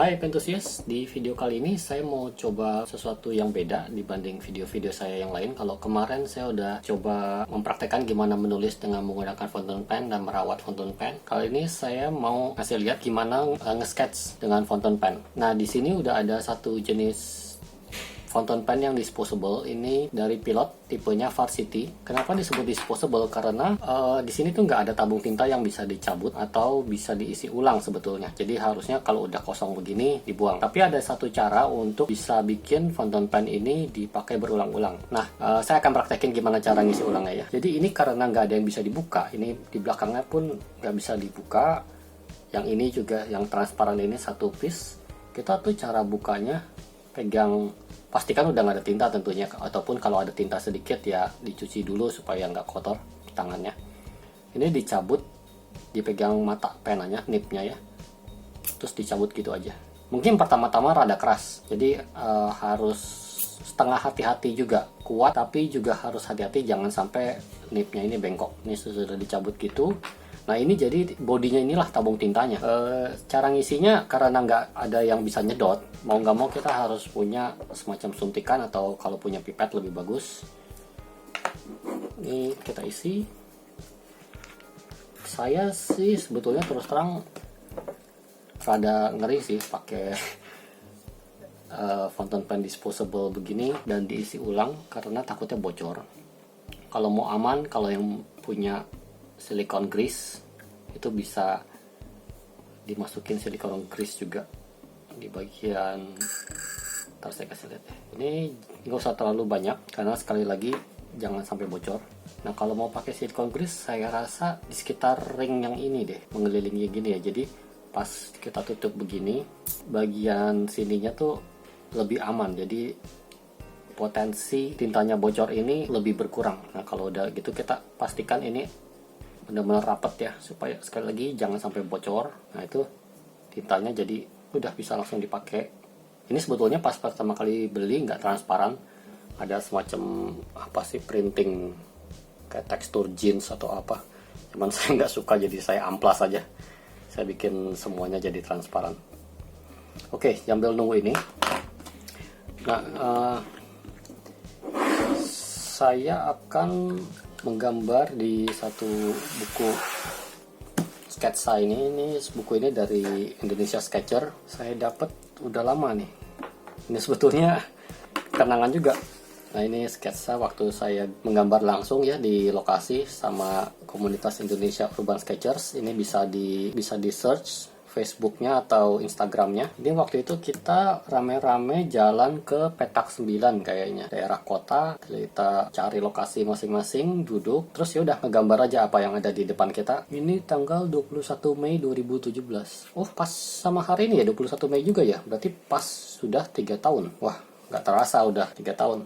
Hai Pentusias, di video kali ini saya mau coba sesuatu yang beda dibanding video-video saya yang lain. Kalau kemarin saya udah coba mempraktekkan gimana menulis dengan menggunakan fountain pen dan merawat fountain pen. Kali ini saya mau kasih lihat gimana nge-sketch dengan fountain pen. Nah, di sini udah ada satu jenis fountain pen yang disposable. Ini dari Pilot, tipenya Varsity. Kenapa disebut disposable? Karena di sini tuh nggak ada tabung tinta yang bisa dicabut atau bisa diisi ulang sebetulnya. Jadi harusnya kalau udah kosong begini dibuang. Tapi ada satu cara untuk bisa bikin fountain pen ini dipakai berulang-ulang. Nah, saya akan praktekin gimana cara ngisi ulangnya ya. Jadi ini karena nggak ada yang bisa dibuka. Ini di belakangnya pun nggak bisa dibuka. Yang ini juga yang transparan ini satu piece. Kita tuh cara bukanya pegang, pastikan udah nggak ada tinta tentunya, ataupun kalau ada tinta sedikit ya dicuci dulu supaya nggak kotor tangannya. Ini dicabut, dipegang mata penanya, nipnya ya, terus dicabut gitu aja. Mungkin pertama-tama rada keras, jadi harus setengah hati-hati juga, kuat tapi juga harus hati-hati jangan sampai nipnya ini bengkok. Ini sudah dicabut gitu. Nah, ini jadi bodinya inilah tabung tintanya. Cara ngisinya karena nggak ada yang bisa nyedot, mau nggak mau kita harus punya semacam suntikan atau kalau punya pipet lebih bagus. Ini kita isi. Saya sih sebetulnya terus terang rada ngeri sih pakai fountain pen disposable begini dan diisi ulang karena takutnya bocor. Kalau mau aman, kalau yang punya silicone grease itu bisa dimasukin silicone grease juga di bagian, ntar saya kasih lihat. Ini nggak usah terlalu banyak karena sekali lagi jangan sampai bocor. Nah, kalau mau pakai silicone grease saya rasa di sekitar ring yang ini deh, mengelilingi gini ya. Jadi pas kita tutup begini, bagian sininya tuh lebih aman, jadi potensi tintanya bocor ini lebih berkurang. Nah, kalau udah gitu kita pastikan ini benar-benar rapet ya, supaya sekali lagi jangan sampai bocor. Nah, itu tintanya jadi udah bisa langsung dipakai. Ini sebetulnya pas pertama kali beli nggak transparan, ada semacam apa sih, printing kayak tekstur jeans atau apa, cuman saya nggak suka jadi saya amplas aja, saya bikin semuanya jadi transparan. Oke, sambil nunggu ini, nah saya akan menggambar di satu buku sketsa ini. Buku ini dari Indonesia Sketcher. Saya dapat udah lama nih. Ini sebetulnya kenangan juga. Nah, ini sketsa waktu saya menggambar langsung ya di lokasi sama komunitas Indonesia Urban Sketchers. Ini bisa di search Facebooknya atau Instagramnya. Ini waktu itu kita rame-rame jalan ke Petak 9 kayaknya, daerah kota. Kita cari lokasi masing-masing, duduk, terus ya udah ngegambar aja apa yang ada di depan kita. Ini tanggal 21 Mei 2017. Oh, pas sama hari ini ya, 21 Mei juga ya. Berarti pas sudah 3 tahun. Wah, nggak terasa udah 3 tahun.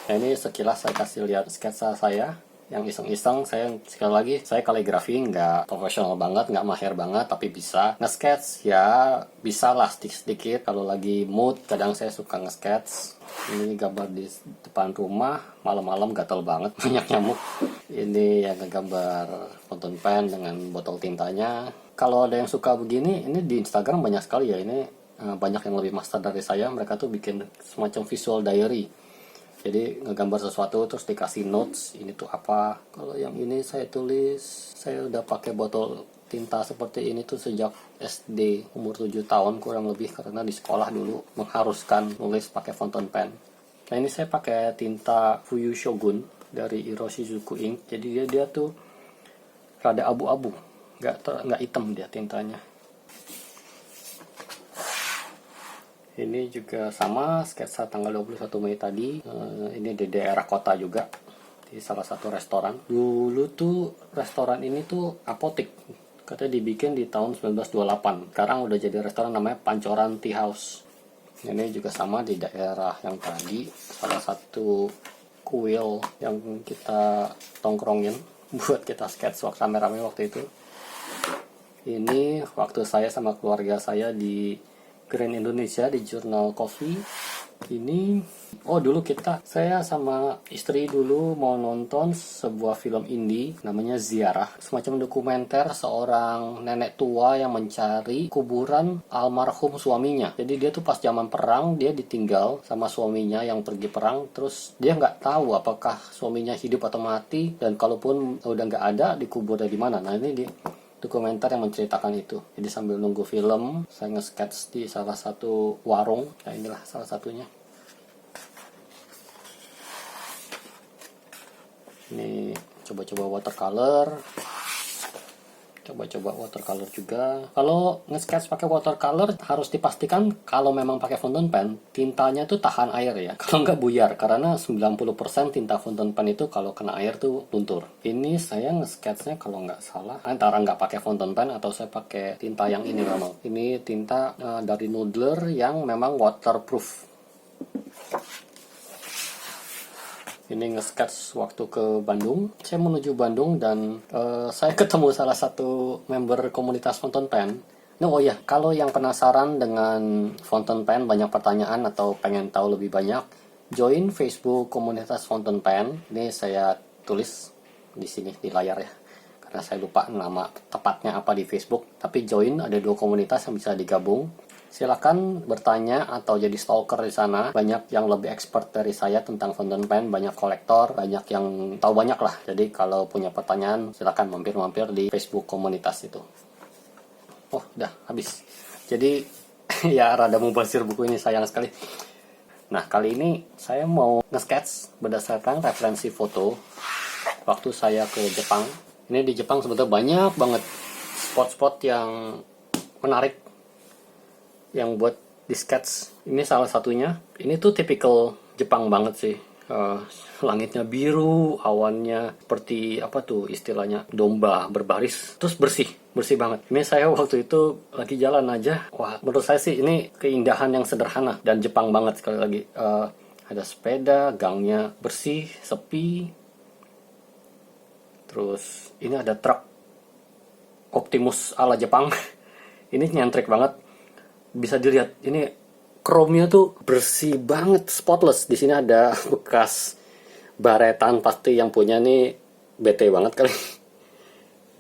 Nah, ini sekilas saya kasih lihat sketsa saya yang iseng-iseng. Sekali lagi saya kaligrafi nggak profesional banget, nggak mahir banget, tapi bisa nge-sketch ya, bisa lah sedikit-sedikit. Kalau lagi mood kadang saya suka nge-sketch. Ini gambar di depan rumah, malam-malam gatel banget, banyak nyamuk. Ini yang ngegambar fountain pen dengan botol tintanya. Kalau ada yang suka begini, ini di Instagram banyak sekali ya. Ini banyak yang lebih master dari saya, mereka tuh bikin semacam visual diary. Jadi ngegambar sesuatu terus dikasih notes, ini tuh apa. Kalau yang ini saya tulis, saya udah pakai botol tinta seperti ini tuh sejak SD, umur 7 tahun kurang lebih, karena di sekolah dulu mengharuskan nulis pakai fountain pen. Nah, ini saya pakai tinta Fuyu Shogun dari Iroshizuku Ink. Jadi dia tuh rada abu-abu, nggak hitam dia tintanya. Ini juga sama, sketsa tanggal 21 Mei tadi. Ini di daerah kota juga, di salah satu restoran. Dulu tuh restoran ini tuh apotik, katanya dibikin di tahun 1928. Sekarang udah jadi restoran, namanya Pancoran Tea House. Ini juga sama di daerah yang tadi, salah satu kuil yang kita tongkrongin buat kita sketch waktu rame-rame waktu itu. Ini waktu saya sama keluarga saya di Grand Indonesia di Jurnal Coffee. Ini, oh dulu saya sama istri dulu mau nonton sebuah film indie namanya Ziarah, semacam dokumenter seorang nenek tua yang mencari kuburan almarhum suaminya. Jadi dia tuh pas zaman perang dia ditinggal sama suaminya yang pergi perang, terus dia nggak tahu apakah suaminya hidup atau mati, dan kalaupun udah nggak ada dikuburnya di mana. Nah ini dokumenter yang menceritakan itu. Jadi sambil nunggu film, saya nge-sketch di salah satu warung. Nah inilah salah satunya. Ini coba-coba watercolor juga. Kalau nge-sketch pakai watercolor harus dipastikan kalau memang pakai fountain pen, tintanya tuh tahan air ya. Kalau nggak buyar, karena 90% tinta fountain pen itu kalau kena air tuh luntur. Ini saya nge-sketchnya kalau nggak salah antara nggak pakai fountain pen atau saya pakai tinta yang ini memang. Ini tinta dari Noodler yang memang waterproof. Ini nge-sketch waktu ke Bandung. Saya menuju Bandung dan saya ketemu salah satu member komunitas fountain pen. Oh ya, kalau yang penasaran dengan fountain pen, banyak pertanyaan atau pengen tahu lebih banyak, join Facebook komunitas fountain pen. Ini saya tulis di sini di layar ya, karena saya lupa nama tepatnya apa di Facebook. Tapi join, ada 2 komunitas yang bisa digabung. Silakan bertanya atau jadi stalker di sana. Banyak yang lebih expert dari saya tentang fountain pen, banyak kolektor, banyak yang tahu banyak lah. Jadi kalau punya pertanyaan, silakan mampir-mampir di Facebook komunitas itu. Oh, udah habis. Jadi ya rada mubazir buku ini, sayang sekali. Nah, kali ini saya mau nge-sketch berdasarkan referensi foto waktu saya ke Jepang. Ini di Jepang sebetulnya banyak banget spot-spot yang menarik yang buat di sketch. Ini salah satunya. Ini tuh tipikal Jepang banget sih. Langitnya biru, awannya seperti apa tuh istilahnya, domba berbaris, terus bersih banget. Ini saya waktu itu lagi jalan aja, wah menurut saya sih ini keindahan yang sederhana dan Jepang banget. Sekali lagi ada sepeda, gangnya bersih, sepi, terus ini ada truk Optimus ala Jepang. Ini nyentrik banget. Bisa dilihat ini chrome-nya tuh bersih banget, spotless. Di sini ada bekas baretan, pasti yang punya nih bete banget kali.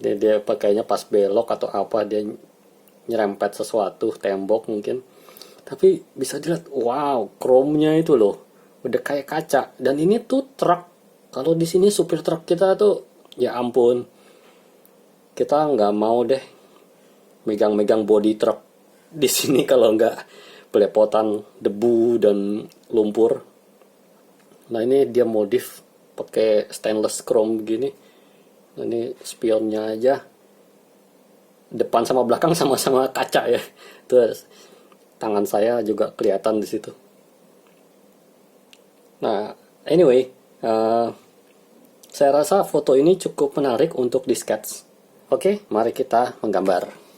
Dia pakainya pas belok atau apa, dia nyerempet sesuatu, tembok mungkin. Tapi bisa dilihat, wow, chrome-nya itu loh udah kayak kaca. Dan ini tuh truk. Kalau di sini supir truk kita tuh ya ampun, kita nggak mau deh megang-megang body truk di sini kalau nggak belepotan debu dan lumpur. Nah ini dia modif pakai stainless chrome begini. Nah, ini spionnya aja, depan sama belakang sama-sama kaca ya. Terus tangan saya juga kelihatan di situ. Nah anyway, saya rasa foto ini cukup menarik untuk di sketch. Oke, mari kita menggambar.